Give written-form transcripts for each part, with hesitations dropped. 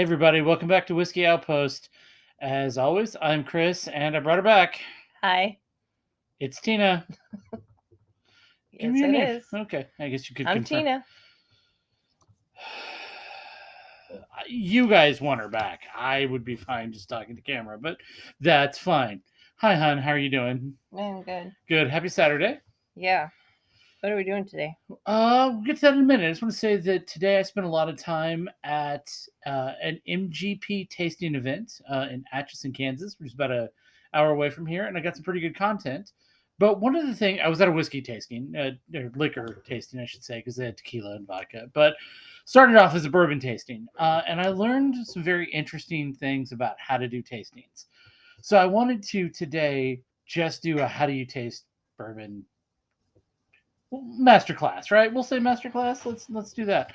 Hey everybody, welcome back to Whiskey Outpost. As always, I'm Chris, and I brought her back. Hi. It's Tina. Give Yes, me your it name. is. Okay, I guess you could I'm confirm. Tina. You guys want her back. I would be fine just talking to camera, but that's fine. Hi, hon. How are you doing? I'm good. Good. Happy Saturday. Yeah. What are we doing today? We'll get to that in a minute. I just want to say that today I spent a lot of time at an MGP tasting event in Atchison, Kansas, which is about an hour away from here, and I got some pretty good content. But one of the things, I was at a whiskey tasting, or liquor tasting, I should say, because they had tequila and vodka, but started off as a bourbon tasting. And I learned some very interesting things about how to do tastings. So I wanted to today just do a how do you taste bourbon masterclass, right? We'll say masterclass. Let's do that.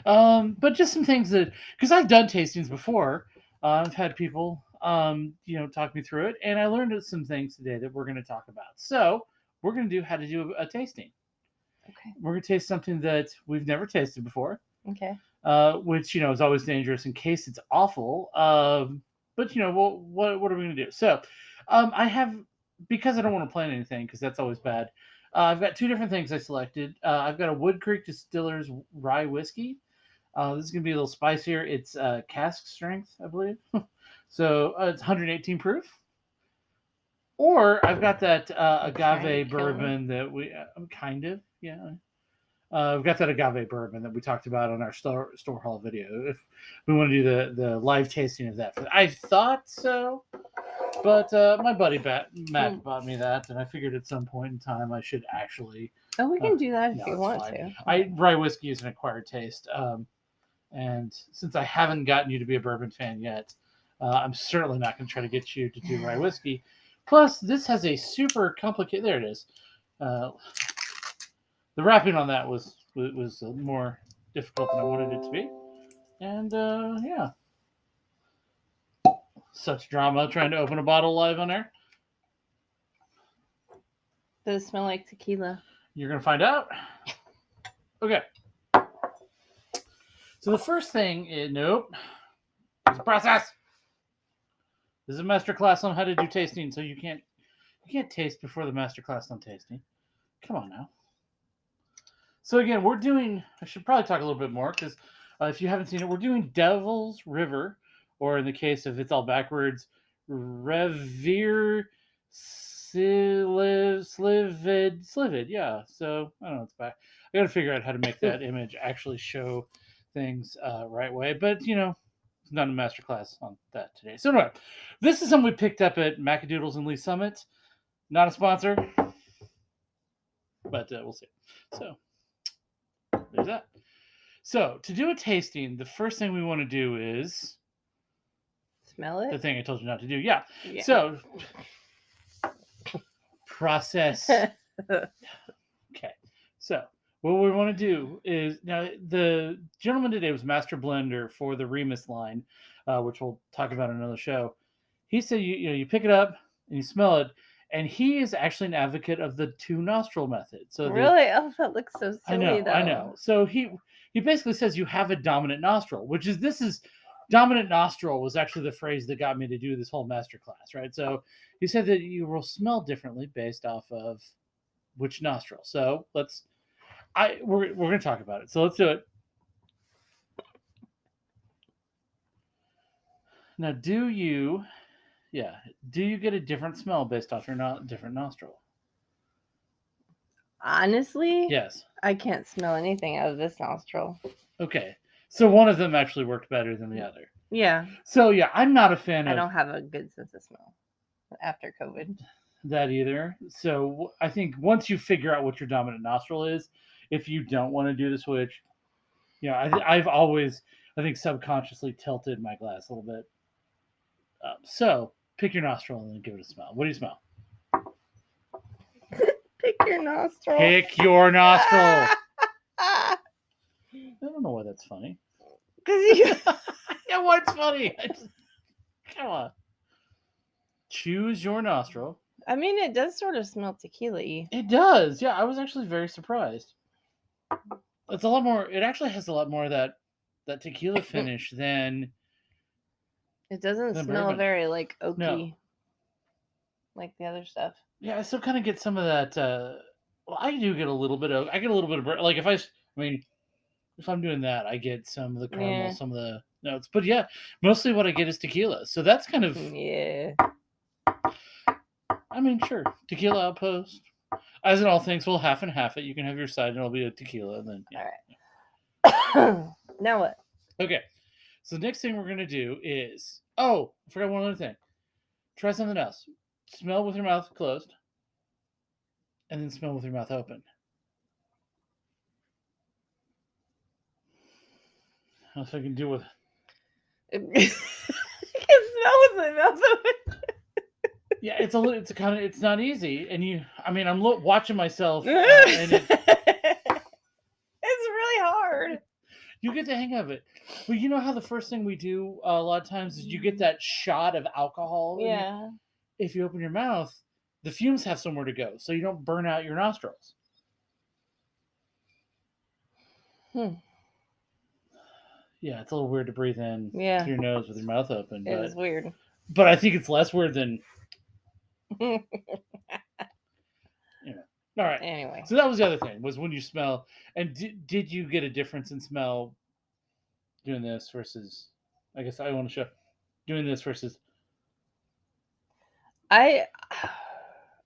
But just some things that because I've done tastings before, I've had people talk me through it, and I learned some things today that we're going to talk about. So we're going to do how to do a tasting. Okay. We're going to taste something that we've never tasted before, Okay. which is always dangerous in case it's awful. But what are we going to do? So I have because I don't want to plan anything because that's always bad. I've got two different things I selected. I've got a Wood Creek Distillers rye whiskey. This is going to be a little spicier. It's cask strength, I believe. So it's 118 proof. Or I've got that agave bourbon that we kind of, yeah. We've got that agave bourbon that we talked about on our store haul video. If we want to do the live tasting of that, I thought so, but my buddy Matt bought me that, and I figured at some point in time I should actually. Oh, we can do that if No, you it's want fine. to. Rye whiskey is an acquired taste, and since I haven't gotten you to be a bourbon fan yet, I'm certainly not going to try to get you to do rye whiskey. Plus, this has a super complicated. There it is. The wrapping on that was more difficult than I wanted it to be, and yeah, such drama trying to open a bottle live on air. Does it smell like tequila? You're gonna find out. Okay. So the first thing is nope. It's a process. This is a master class on how to do tasting, so you can't taste before the master class on tasting. Come on now. So again, we're doing. I should probably talk a little bit more because if you haven't seen it, we're doing Devil's River, or in the case of it's all backwards, Revere Slivid. Yeah. So I don't know. It's back. I got to figure out how to make that image actually show things right way. But it's not a masterclass on that today. So anyway, this is something we picked up at Macadoodles and Lee Summit. Not a sponsor, but we'll see. So there's that. So to do a tasting, the first thing we want to do is smell it. The thing I told you not to do. Yeah. So process. Okay. So what we want to do is now the gentleman today was master blender for the Remus line, which we'll talk about in another show. He said you pick it up and you smell it, and he is actually an advocate of the 2 nostril method. So really, that looks so silly. I know. So he basically says you have a dominant nostril, which is dominant nostril was actually the phrase that got me to do this whole masterclass, right? So he said that you will smell differently based off of which nostril. So we're going to talk about it. So let's do it. Now, do you get a different smell based off your different nostril? Honestly, yes. I can't smell anything out of this nostril. Okay. So one of them actually worked better than the other. Yeah. So yeah, I'm not a fan of. I don't have a good sense of smell after COVID. That either. So I think once you figure out what your dominant nostril is, if you don't want to do the switch, I've always, I think, subconsciously tilted my glass a little bit. So pick your nostril and then give it a smell. What do you smell? Pick your nostril. Pick your nostril. I don't know why that's funny. Yeah, what's funny? Come on. Choose your nostril. I mean, it does sort of smell tequila-y. It does. Yeah, I was actually very surprised. It's a lot more. It actually has a lot more of that tequila finish than It doesn't than smell bourbon. very like oaky, No. like the other stuff. Yeah, I still kind of get some of that. Well, I do get a little bit of. I get a little bit of like if I mean, if I'm doing that, I get some of the caramel, Yeah. some of the notes. But yeah, mostly what I get is tequila. So that's kind of. Yeah. I mean, sure, tequila outpost. As in all things, we'll half and half it. You can have your side, and it'll be a tequila, and then yeah. All right. Now what? Okay. So the next thing we're gonna do is I forgot one other thing. Try something else. Smell with your mouth closed, and then smell with your mouth open. How I can do with. I can smell with my mouth open. Yeah, it's kind of, it's not easy, and I'm watching myself, and It's really hard. you get the hang of it. But you know how the first thing we do a lot of times is you get that shot of alcohol. Yeah. If you open your mouth, the fumes have somewhere to go, so you don't burn out your nostrils. Yeah, it's a little weird to breathe in Yeah. through your nose with your mouth open, It is weird. but I think it's less weird than All right. Anyway. So that was the other thing, was when you smell. And did you get a difference in smell doing this versus? I guess I want to show doing this versus. I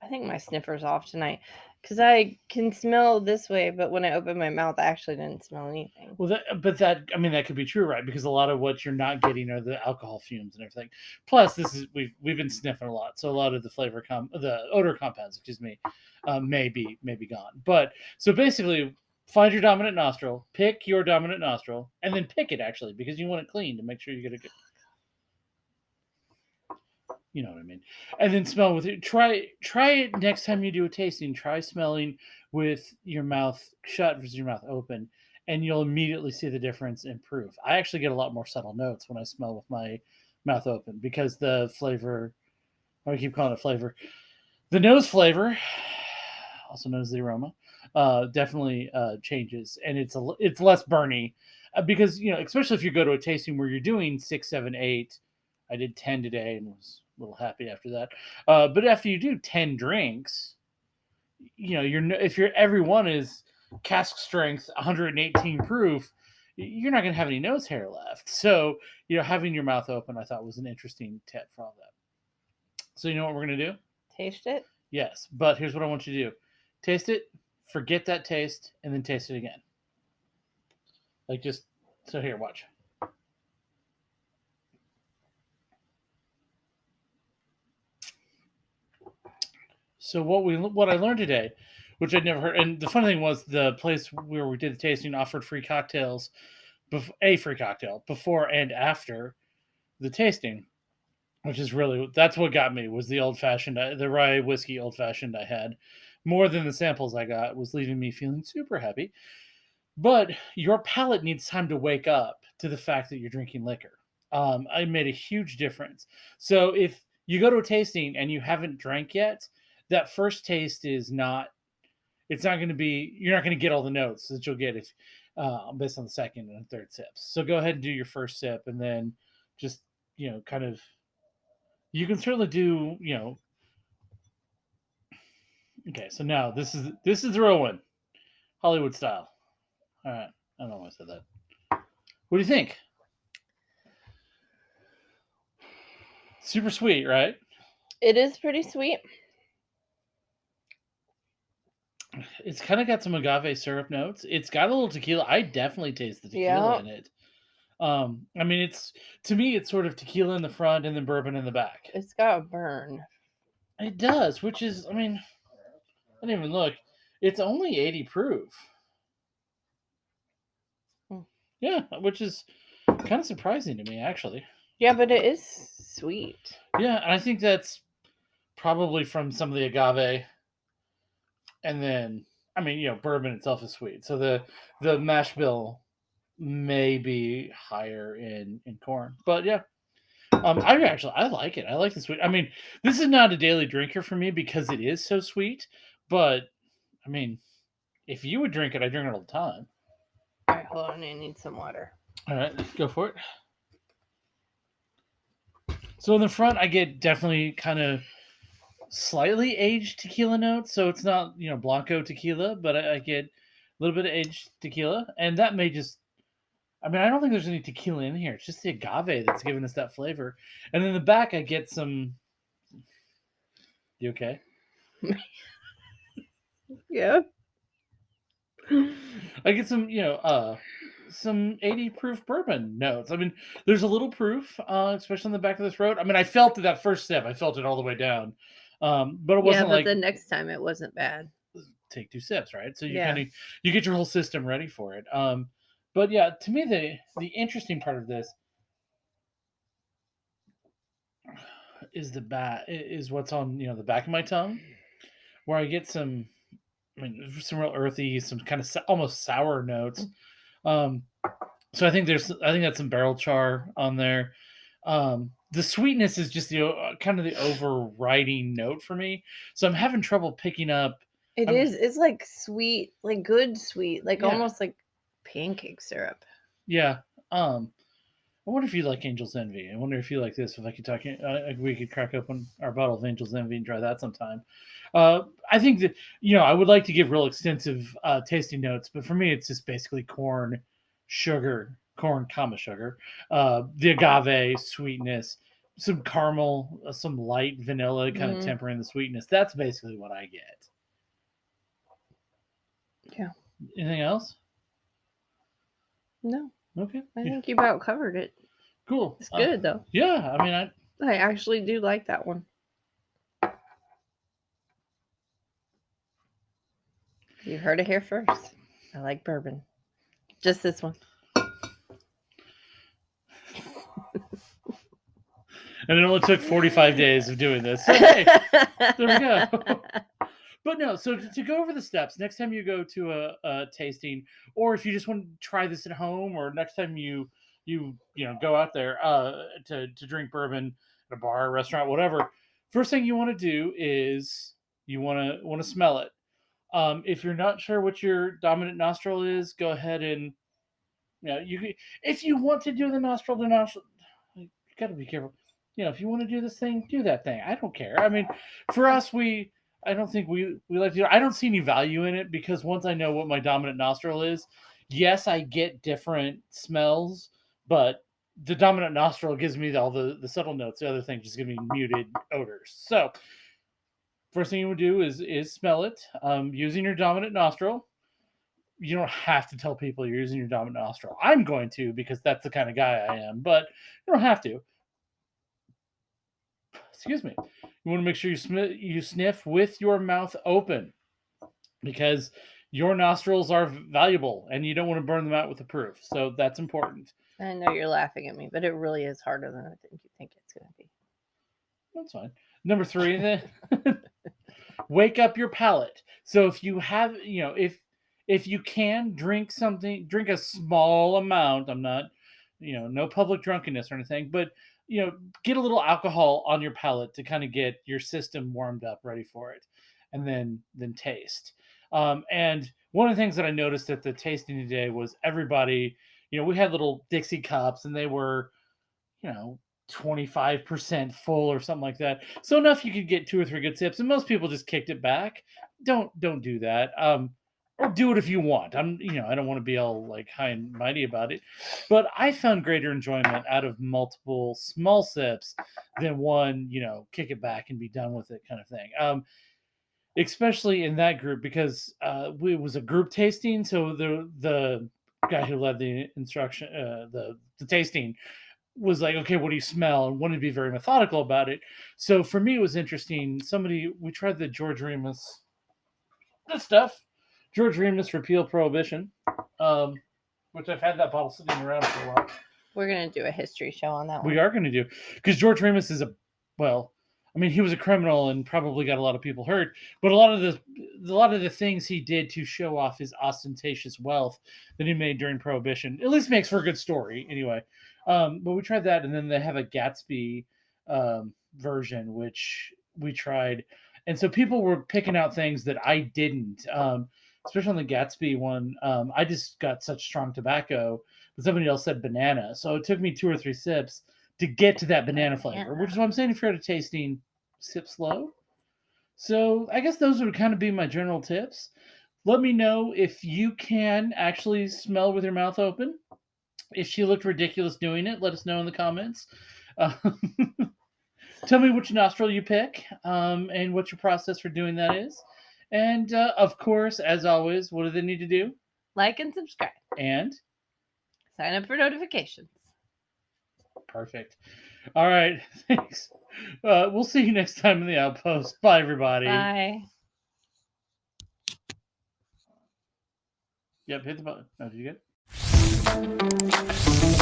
think my sniffer's off tonight because I can smell this way, but when I open my mouth, I actually didn't smell anything. Well, that could be true, right? Because a lot of what you're not getting are the alcohol fumes and everything. Plus, we've been sniffing a lot, so a lot of the odor compounds, excuse me, may be gone. But so basically, find your dominant nostril, pick your dominant nostril, and then pick it actually because you want it clean to make sure you get a good. You know what I mean? And then smell with it. Try it next time you do a tasting. Try smelling with your mouth shut versus your mouth open, and you'll immediately see the difference improve. I actually get a lot more subtle notes when I smell with my mouth open because the flavor, I keep calling it flavor, the nose flavor, also known as the aroma, definitely changes, and it's less burny because especially if you go to a tasting where you're doing 6, 7, 8. I did 10 today and was a little happy after that. But after you do 10 drinks, if every one is cask strength, 118 proof, you're not going to have any nose hair left. So, having your mouth open, I thought was an interesting tip for all that. So, you know what we're going to do? Taste it? Yes, but here's what I want you to do. Taste it, forget that taste, and then taste it again. So here, watch. So what I learned today, which I'd never heard, and the funny thing was the place where we did the tasting offered free cocktails, a free cocktail before and after the tasting, which is that's what got me was the old fashioned, the rye whiskey old fashioned I had, more than the samples I got was leaving me feeling super happy. But your palate needs time to wake up to the fact that you're drinking liquor. I made a huge difference. So if you go to a tasting and you haven't drank yet, that first taste is not. It's not going to be. You're not going to get all the notes that you'll get if based on the second and third sips. So go ahead and do your first sip, and then just kind of. You can certainly do. Okay, so now this is the real one, Hollywood style. All right, I don't know why I said that. What do you think? Super sweet, right? It is pretty sweet. It's kind of got some agave syrup notes. It's got a little tequila. I definitely taste the tequila in it. I mean, to me, it's sort of tequila in the front and then bourbon in the back. It's got a burn. It does, which is, I mean, I didn't even look. It's only 80 proof. Yeah, which is kind of surprising to me, actually. Yeah, but it is sweet. Yeah, and I think that's probably from some of the agave. And then, I mean, bourbon itself is sweet. So the mash bill may be higher in corn. But yeah. I like it. I like the sweet. I mean, this is not a daily drinker for me because it is so sweet. But I mean, if you would drink it, I drink it all the time. All right, hold on. I need some water. All right, go for it. So in the front, I get definitely kind of slightly aged tequila notes. So it's not, Blanco tequila, but I get a little bit of aged tequila. And that may just, I mean, I don't think there's any tequila in here. It's just the agave that's giving us that flavor. And in the back, I get some. You okay? Yeah. I get some 80 proof bourbon notes. I mean, there's a little proof, especially on the back of this road. I mean, I felt it that first sip. I felt it all the way down. But it Yeah, wasn't but like the next time it wasn't bad. take 2 sips, right? So you Yeah. kind of you get your whole system ready for it. But yeah, to me the interesting part of this is what's on the back of my tongue, where I get some, I mean, some real earthy, some kind of almost sour notes. Um, so I think that's some barrel char on there. The sweetness is just the kind of the overriding note for me. So I'm having trouble picking up. It I'm is. It's like sweet, like good sweet, like Yeah, almost like pancake syrup. yeah. I wonder if you like Angel's Envy. I wonder if you like this. If I could talk, we could crack open our bottle of Angel's Envy and try that sometime. I think that I would like to give real extensive tasting notes, but for me, it's just basically corn, sugar, corn, comma sugar, the agave sweetness, some caramel, some light vanilla, kind of Mm, tempering the sweetness. That's basically what I get. yeah. Anything else? No, Okay, I yeah, think you've about covered it. cool. It's good though. Yeah, I mean, I actually do like that one. You heard it here first. I like bourbon. Just this one. and it only took 45 days of doing this. So hey, there we go. But no, so to go over the steps, next time you go to a tasting, or if you just want to try this at home, or next time you go out there to drink bourbon at a bar, restaurant, whatever, first thing you want to do is you want to smell it. If you're not sure what your dominant nostril is, go ahead and if you want to do the nostril to nostril, you got to be careful. If you want to do this thing, do that thing. I don't care. I mean, for us, I don't think we like to. I don't see any value in it because once I know what my dominant nostril is, yes, I get different smells, but the dominant nostril gives me all the subtle notes. The other thing just give me muted odors. So first thing you would do is smell it using your dominant nostril. You don't have to tell people you're using your dominant nostril. I'm going to because that's the kind of guy I am, but you don't have to. Excuse me. You want to make sure you sniff with your mouth open because your nostrils are valuable and you don't want to burn them out with the proof. So that's important. I know you're laughing at me, but it really is harder than I think you think it's going to be. That's fine. Number 3, then wake up your palate. So if you have, if you can drink something, drink a small amount. I'm not, no public drunkenness or anything, but get a little alcohol on your palate to kind of get your system warmed up, ready for it, and then taste. And one of the things that I noticed at the tasting today was everybody, we had little Dixie cups, and they were, you know, 25% full or something like that. So enough you could get 2 or 3 good sips, and most people just kicked it back. Don't do that. Or do it if you want. I don't want to be all like high and mighty about it, but I found greater enjoyment out of multiple small sips than one, kick it back and be done with it kind of thing. Especially in that group because it was a group tasting, so the guy who led the instruction, the tasting was like, okay, what do you smell? And wanted to be very methodical about it. So for me, it was interesting. We tried the George Remus, this stuff, George Remus Repeal Prohibition, which I've had that bottle sitting around for a while. We're going to do a history show on that one. We are going to do, because George Remus is he was a criminal and probably got a lot of people hurt, but a lot of the things he did to show off his ostentatious wealth that he made during Prohibition at least makes for a good story anyway. But we tried that, and then they have a Gatsby version, which we tried, and so people were picking out things that I didn't, especially on the Gatsby one. I just got such strong tobacco, but somebody else said banana, so it took me 2 or 3 sips to get to that banana flavor, which is what I'm saying. If you're at a tasting, sip slow. So I guess those would kind of be my general tips. Let me know if you can actually smell with your mouth open. If she looked ridiculous doing it, let us know in the comments. Uh, tell me which nostril you pick and what your process for doing that is. And of course, as always, what do they need to do? Like and subscribe. And sign up for notifications. Perfect. All right. Thanks. We'll see you next time in the Outpost. Bye, everybody. Bye. Yep, hit the button. Oh, did you get it?